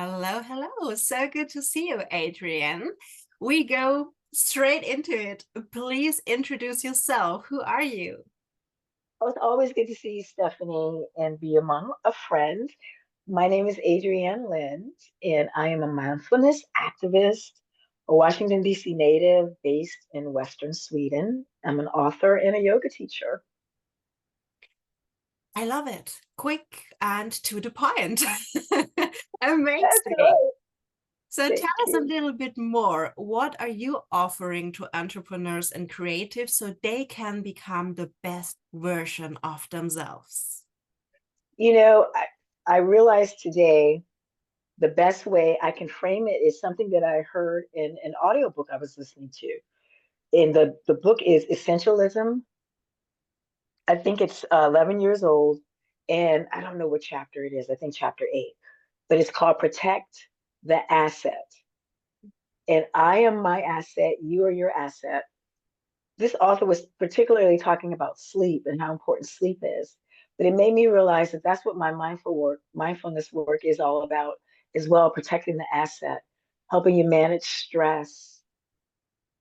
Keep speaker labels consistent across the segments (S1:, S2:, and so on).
S1: Hello, hello. So good to see you, Adrianne. We go straight into it. Please introduce yourself. Who are you?
S2: Oh, it's always good to see you, Stephanie, and be among a friend. My name is Adrianne Lind, and I am a mindfulness activist, a Washington, D.C. native based in Western Sweden. I'm an author and a yoga teacher.
S1: I love it. Quick and to the point.
S2: That's
S1: Amazing.
S2: right.
S1: So tell
S2: Thank
S1: us a
S2: you.
S1: little bit more. What are you offering to entrepreneurs and creatives so they can become the best version of themselves?
S2: You know, I realized today the best way I can frame it is something that I heard in an audiobook I was listening to. And the book is Essentialism. I think it's 11 years old, and I don't know what chapter it is. I think chapter 8, but it's called Protect the Asset. And I am my asset, you are your asset. This author was particularly talking about sleep and how important sleep is. But it made me realize that that's what my mindfulness work is all about as well, protecting the asset, helping you manage stress.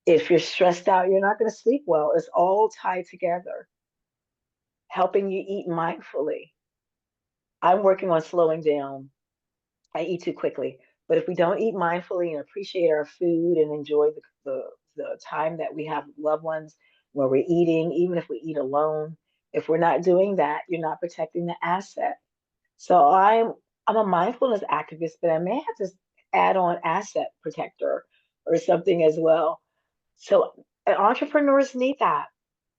S2: If you're stressed out, you're not going to sleep well. It's all tied together, helping you eat mindfully. I'm working on slowing down. I eat too quickly. But if we don't eat mindfully and appreciate our food and enjoy the time that we have with loved ones where we're eating, even if we eat alone, if we're not doing that, you're not protecting the asset. So I'm a mindfulness activist, but I may have to add on asset protector or something as well. So entrepreneurs need that.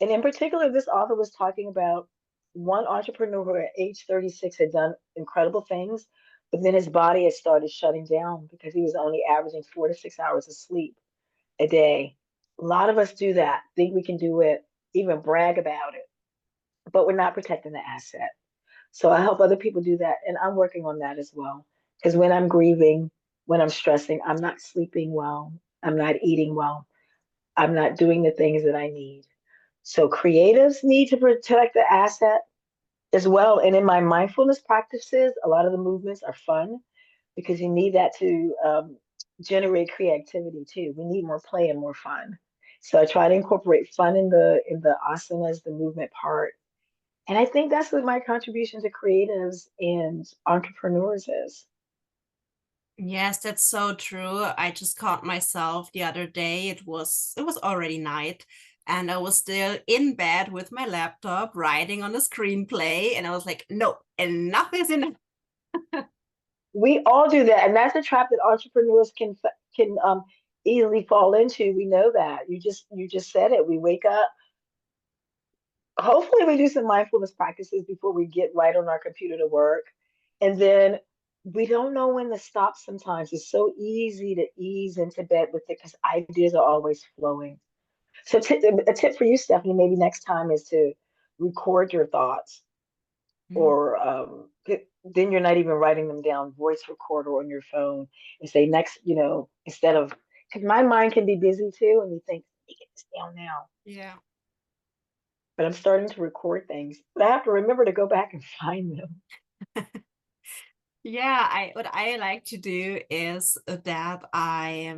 S2: And in particular, this author was talking about one entrepreneur who at age 36 had done incredible things, but then his body had started shutting down because he was only averaging 4 to 6 hours of sleep a day. A lot of us do that, think we can do it, even brag about it, but we're not protecting the asset. So I help other people do that. And I'm working on that as well. Because when I'm grieving, when I'm stressing, I'm not sleeping well, I'm not eating well. I'm not doing the things that I need. So creatives need to protect the asset as well. And in my mindfulness practices, a lot of the movements are fun because you need that to generate creativity too. We need more play and more fun. So I try to incorporate fun in the asanas, the movement part. And I think that's what my contribution to creatives and entrepreneurs is.
S1: Yes, that's so true. I just caught myself the other day. It was already night and I was still in bed with my laptop writing on a screenplay and I was like, no, enough is enough.
S2: We all do that, and that's a trap that entrepreneurs can easily fall into. We know that. You just said it. We wake up. Hopefully, we do some mindfulness practices before we get right on our computer to work, and then we don't know when to stop. Sometimes it's so easy to ease into bed with it because ideas are always flowing. So, a tip for you, Stephanie, maybe next time is to record your thoughts
S1: Mm.
S2: or then you're not even writing them down, voice recorder on your phone and say next, instead of, because my mind can be busy too, and you think, let me get this down now.
S1: Yeah.
S2: But I'm starting to record things, but I have to remember to go back and find them.
S1: Yeah, I what I like to do is that I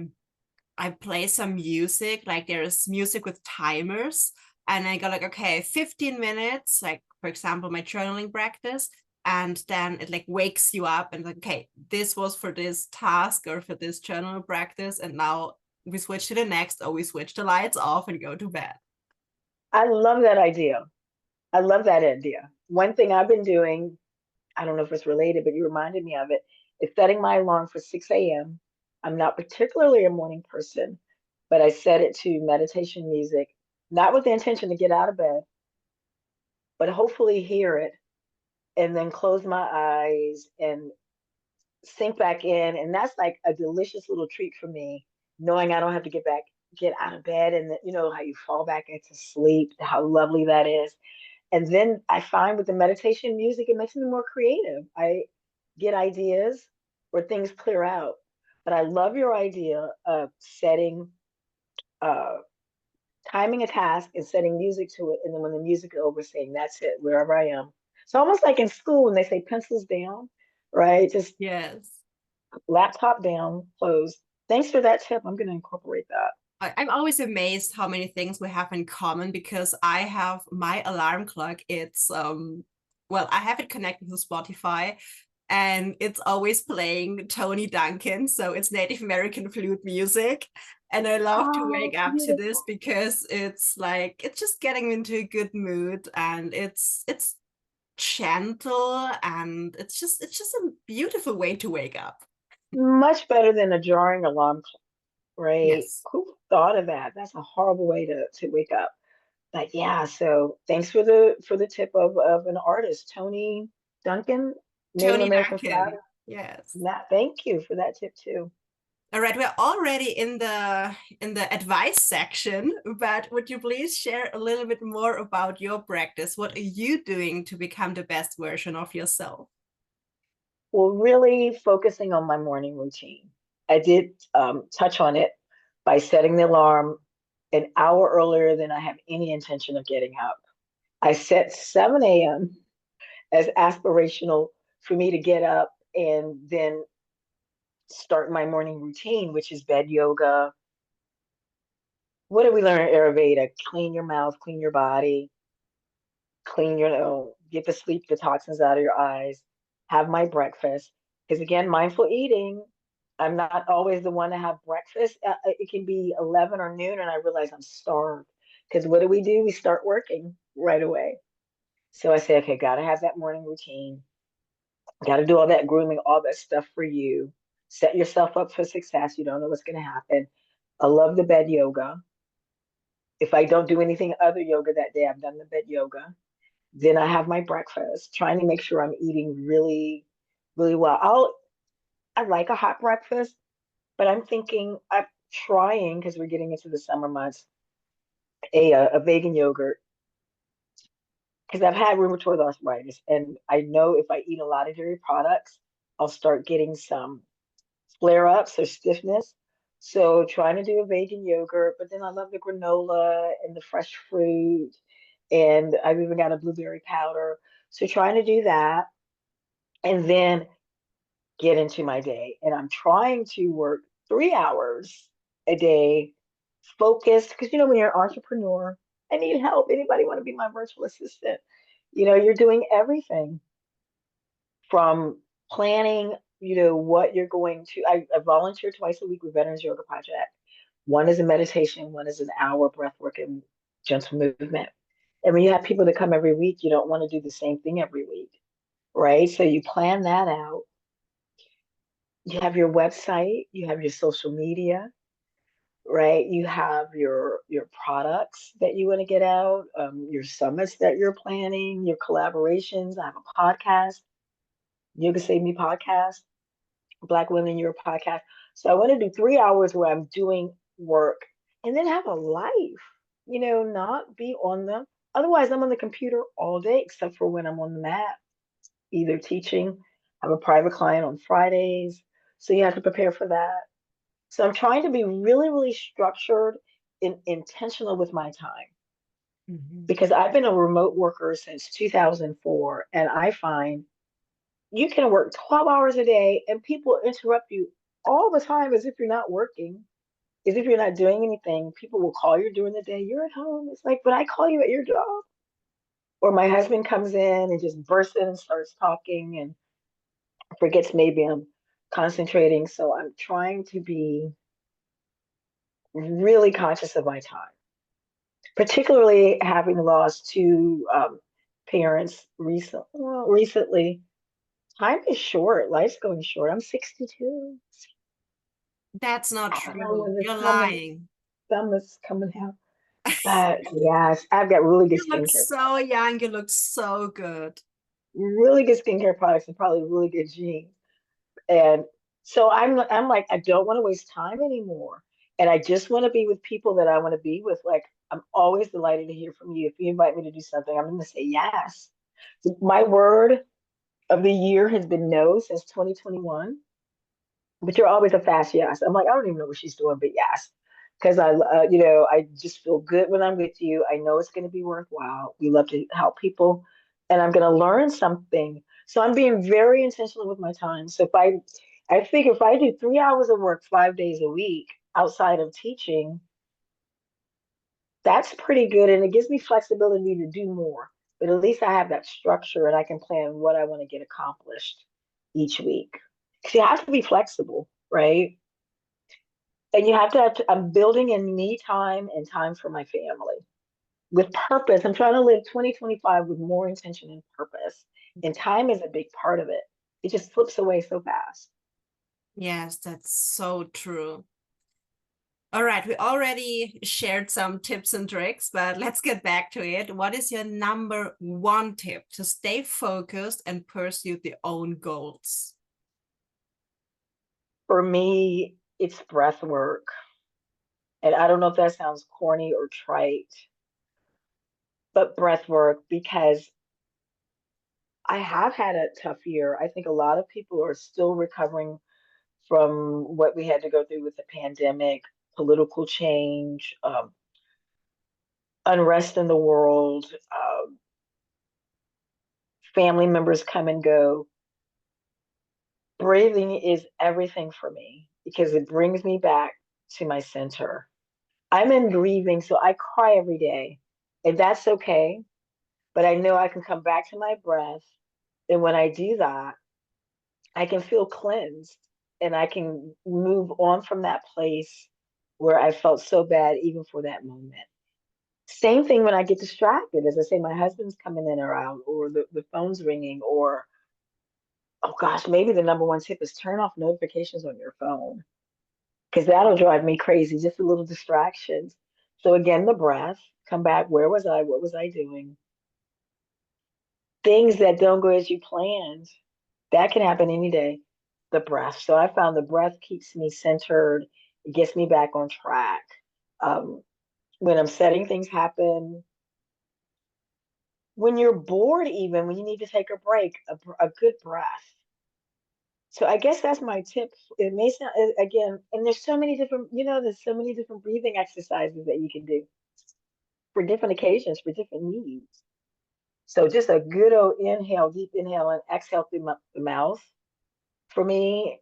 S1: play some music, like there's music with timers, and I go like, okay, 15 minutes, like for example, my journaling practice, and then it like wakes you up and like, okay, this was for this task or for this journal practice, and now we switch to the next, or we switch the lights off and go to bed.
S2: I love that idea. I love that idea. One thing I've been doing, I don't know if it's related, but you reminded me of it, is setting my alarm for 6 a.m. I'm not particularly a morning person, but I set it to meditation music, not with the intention to get out of bed, but hopefully hear it and then close my eyes and sink back in. And that's like a delicious little treat for me, knowing I don't have to get out of bed and you know how you fall back into sleep, how lovely that is. And then I find with the meditation music, it makes me more creative. I get ideas or things clear out. But I love your idea of uh, timing a task and setting music to it. And then when the music is over, saying, that's it, wherever I am. So almost like in school when they say pencils down, right? Just
S1: Yes.
S2: Laptop down, closed. Thanks for that tip. I'm going to incorporate that.
S1: I'm always amazed how many things we have in common because I have my alarm clock. It's well, I have it connected to Spotify and it's always playing Tony Duncan, so it's Native American flute music. And I love to
S2: Oh,
S1: wake up to this
S2: beautiful.
S1: because it's like it's just getting me into a good mood and it's gentle and it's just a beautiful way to wake up.
S2: Much better than a jarring alarm clock, right?
S1: Yes.
S2: Who thought of that? That's a horrible way to wake up. But yeah, so thanks for the tip of an artist, Tony Duncan, Native
S1: Tony
S2: American
S1: Duncan.
S2: flounder.
S1: Yes.
S2: That, thank you for that tip too.
S1: All right, we're already in the advice section, but would you please share a little bit more about your practice? What are you doing to become the best version of yourself?
S2: Well, really focusing on my morning routine. I did touch on it by setting the alarm an hour earlier than I have any intention of getting up. I set 7 a.m. as aspirational for me to get up and then start my morning routine, which is bed yoga. What did we learn in Ayurveda? Clean your mouth, clean your body, clean your nose, get the sleep, the toxins out of your eyes, have my breakfast. Because again, mindful eating, I'm not always the one to have breakfast. It can be 11 or noon, and I realize I'm starved. Because what do? We start working right away. So I say, okay, gotta have that morning routine, gotta do all that grooming, all that stuff for you. Set yourself up for success. You don't know what's gonna happen. I love the bed yoga. If I don't do anything other yoga that day, I've done the bed yoga. Then I have my breakfast, trying to make sure I'm eating really, really well. I like a hot breakfast, but I'm trying because we're getting into the summer months, a vegan yogurt because I've had rheumatoid arthritis, and I know if I eat a lot of dairy products, I'll start getting some flare ups or stiffness. So trying to do a vegan yogurt, but then I love the granola and the fresh fruit, and I've even got a blueberry powder. So trying to do that, and then get into my day. And I'm trying to work 3 hours a day, focused, because when you're an entrepreneur, I need help. Anybody want to be my virtual assistant? You're doing everything from planning, what you're going to. I volunteer twice a week with Veterans Yoga Project. One is a meditation, one is an hour breath work and gentle movement. And when you have people that come every week, you don't want to do the same thing every week, right? So you plan that out. You have your website, you have your social media, right? You have your products that you want to get out, your summits that you're planning, your collaborations. I have a podcast, Yoga Save Me podcast, Black Women Your podcast. So I want to do 3 hours where I'm doing work and then have a life, not be on the. Otherwise, I'm on the computer all day, except for when I'm on the mat, either teaching. I have a private client on Fridays. So you have to prepare for that. So I'm trying to be really, really structured and intentional with my time
S1: Mhm.
S2: because I've been a remote worker since 2004. And I find you can work 12 hours a day and people interrupt you all the time as if you're not working, as if you're not doing anything. People will call you during the day. You're at home. It's like, but I call you at your job. Or my husband comes in and just bursts in and starts talking and forgets maybe I'm concentrating. So I'm trying to be really conscious of my time, particularly having lost two parents recently. Time is short. Life's going short. I'm 62.
S1: That's not
S2: I don't know
S1: true.
S2: when the
S1: You're
S2: sun
S1: lying.
S2: sun is coming out. But yes, I've got really good
S1: You look
S2: skincare
S1: so
S2: products.
S1: young. You look so good.
S2: Really good skincare products and probably really good genes. And so I'm like, I don't want to waste time anymore. And I just want to be with people that I want to be with. Like, I'm always delighted to hear from you. If you invite me to do something, I'm going to say yes. My word of the year has been no since 2021, but you're always a fast yes. I'm like, I don't even know what she's doing, but yes. Because I just feel good when I'm with you. I know it's going to be worthwhile. We love to help people, and I'm going to learn something. So I'm being very intentional with my time. So if I figure if I do 3 hours of work 5 days a week outside of teaching, that's pretty good. And it gives me flexibility to do more. But at least I have that structure and I can plan what I want to get accomplished each week. Because you have to be flexible, right? And you have to, I'm building in me time and time for my family with purpose. I'm trying to live 2025 with more intention and purpose. And time is a big part of it. It just slips away so fast.
S1: Yes, that's so true. All right, we already shared some tips and tricks, but let's get back to it. What is your number one tip to stay focused and pursue the own goals?
S2: For me, it's breath work. And I don't know if that sounds corny or trite, but breath work because I have had a tough year. I think a lot of people are still recovering from what we had to go through with the pandemic, political change, unrest in the world, family members come and go. Breathing is everything for me because it brings me back to my center. I'm in grieving, so I cry every day, and that's okay. But I know I can come back to my breath. And when I do that, I can feel cleansed and I can move on from that place where I felt so bad, even for that moment. Same thing when I get distracted. As I say, my husband's coming in or out, or the phone's ringing, or, oh gosh, maybe the number one tip is turn off notifications on your phone because that'll drive me crazy. Just a little distractions. So, again, the breath, come back. Where was I? What was I doing? Things that don't go as you planned, that can happen any day. The breath. So I found the breath keeps me centered. It gets me back on track. Um, when I'm setting things happen, when you're bored, even when you need to take a break, a good breath. So I guess that's my tip. It may sound again, and there's so many different, there's so many different breathing exercises that you can do for different occasions, for different needs. So just a good old inhale, deep inhale, and exhale through the mouth. For me,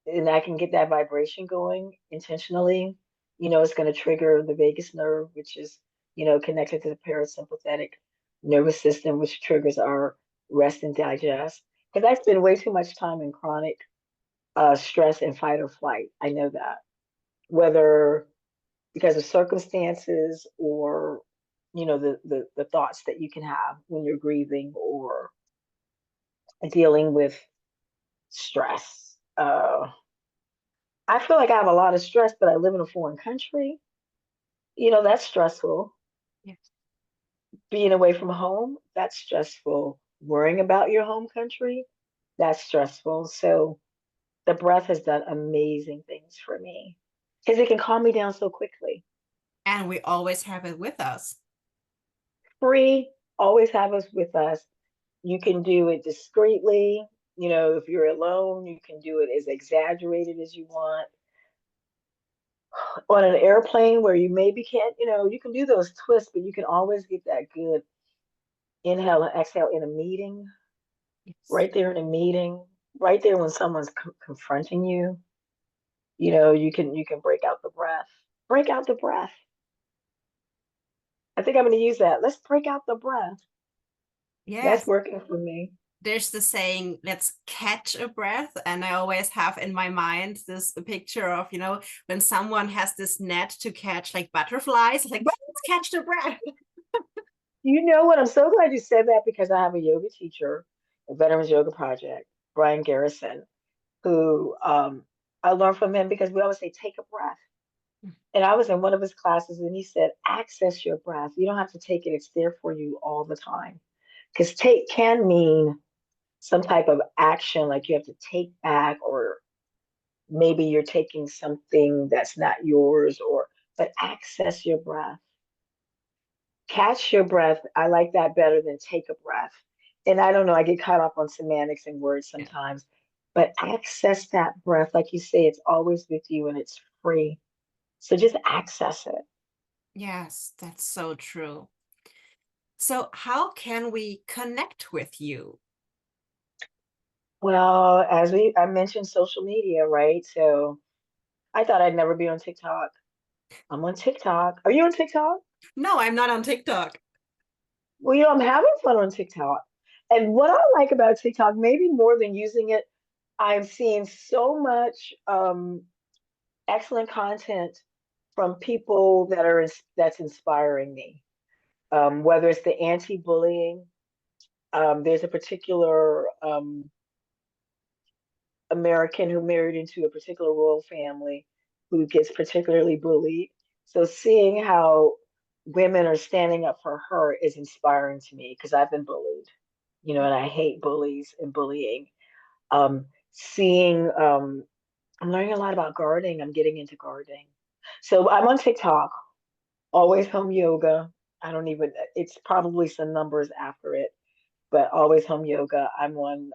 S2: and I can get that vibration going intentionally, it's going to trigger the vagus nerve, which is, connected to the parasympathetic nervous system, which triggers our rest and digest. Because I spend way too much time in chronic stress and fight or flight. I know that, whether because of circumstances or, the thoughts that you can have when you're grieving or dealing with stress. I feel like I have a lot of stress, but I live in a foreign country. That's stressful.
S1: Yes.
S2: Being away from home, that's stressful. Worrying about your home country, that's stressful. So the breath has done amazing things for me because it can calm me down so quickly.
S1: And we always have it with us.
S2: Free, always have us with us. You can do it discreetly. If you're alone, you can do it as exaggerated as you want. On an airplane where you maybe can't, you can do those twists, but you can always get that good inhale and exhale in a meeting,
S1: Yes.
S2: right there in a meeting, right there when someone's confronting you. You can break out the breath. Break out the breath. I think I'm going to use that. Let's break out the breath. That's
S1: Yes.
S2: working for me.
S1: There's the saying, let's catch a breath. And I always have in my mind this picture of, when someone has this net to catch like butterflies, like,
S2: But
S1: let's catch the breath.
S2: you know what? I'm so glad you said that because I have a yoga teacher, a Veterans Yoga Project, Brian Garrison, who I learned from him because we always say, take a breath. And I was in one of his classes and he said, access your breath. You don't have to take it, it's there for you all the time. Because take can mean some type of action, like you have to take back, or maybe you're taking something that's not yours, but access your breath. Catch your breath. I like that better than take a breath. And I don't know, I get caught up on semantics and words
S1: Yeah.
S2: sometimes, but access that breath. Like you say, it's always with you and it's free. So just access it.
S1: Yes, that's so true. So how can we connect with you?
S2: Well, as I mentioned social media, right? So I thought I'd never be on TikTok. I'm on TikTok. Are you on TikTok?
S1: No, I'm not on TikTok.
S2: Well, I'm having fun on TikTok. And what I like about TikTok, maybe more than using it, I'm seeing so much excellent content from people that's inspiring me. Whether it's the anti-bullying, there's a particular American who married into a particular royal family who gets particularly bullied. So seeing how women are standing up for her is inspiring to me because I've been bullied, and I hate bullies and bullying. Seeing, I'm learning a lot about gardening. I'm getting into gardening. So I'm on TikTok, always home yoga. I don't even, it's probably some numbers after it, but always home yoga. I'm on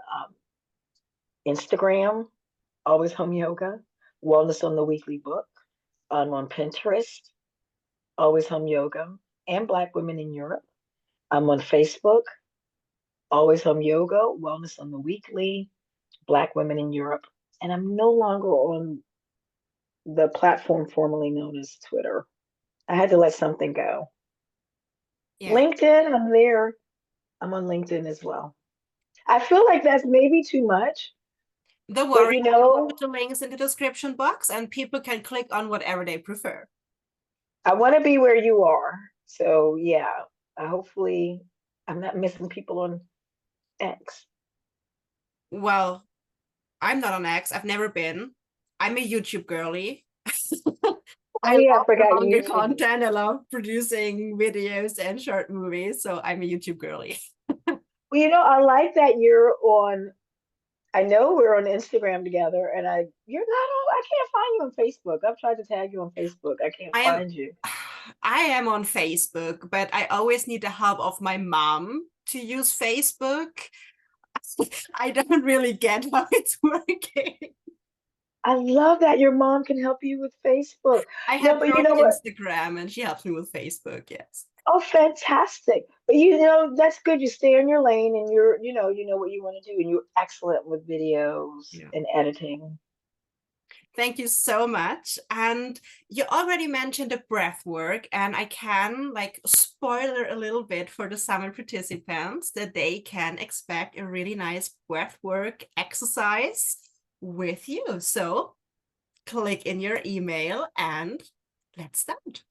S2: Instagram, always home yoga, wellness on the weekly book. I'm on Pinterest, always home yoga, and Black women in Europe. I'm on Facebook, always home yoga, wellness on the weekly, Black women in Europe. And I'm no longer on the platform formerly known as Twitter. I had to let something go.
S1: Yeah.
S2: LinkedIn, I'm there. I'm on LinkedIn as well. I feel like that's maybe too much,
S1: Don't
S2: but
S1: worry, I'll put the links in the description box and people can click on whatever they prefer.
S2: I want to be where you are. So yeah, hopefully I'm not missing people on X.
S1: Well, I'm not on X. I've never been. I'm a YouTube girly. I
S2: Oh yeah, I
S1: love
S2: forgot you
S1: longer
S2: used to be.
S1: content. I love producing videos and short movies. So I'm a YouTube girly.
S2: Well, I like that you're on. I know we're on Instagram together, and you're not on. I can't find you on Facebook. I've tried to tag you on Facebook. I can't
S1: I am
S2: find you.
S1: I am on Facebook, but I always need the help of my mom to use Facebook. I don't really get how it's working.
S2: I love that your mom can help you with Facebook.
S1: I
S2: No,
S1: have
S2: but
S1: her
S2: you
S1: on
S2: know what?
S1: Instagram and she helps me with Facebook, yes.
S2: Oh, fantastic. But that's good. You stay in your lane and you know what you want to do and you're excellent with videos
S1: Yeah.
S2: and editing.
S1: Thank you so much. And you already mentioned the breath work, and I can like spoiler a little bit for the summer participants that they can expect a really nice breath work exercise with you. So click in your email and let's start.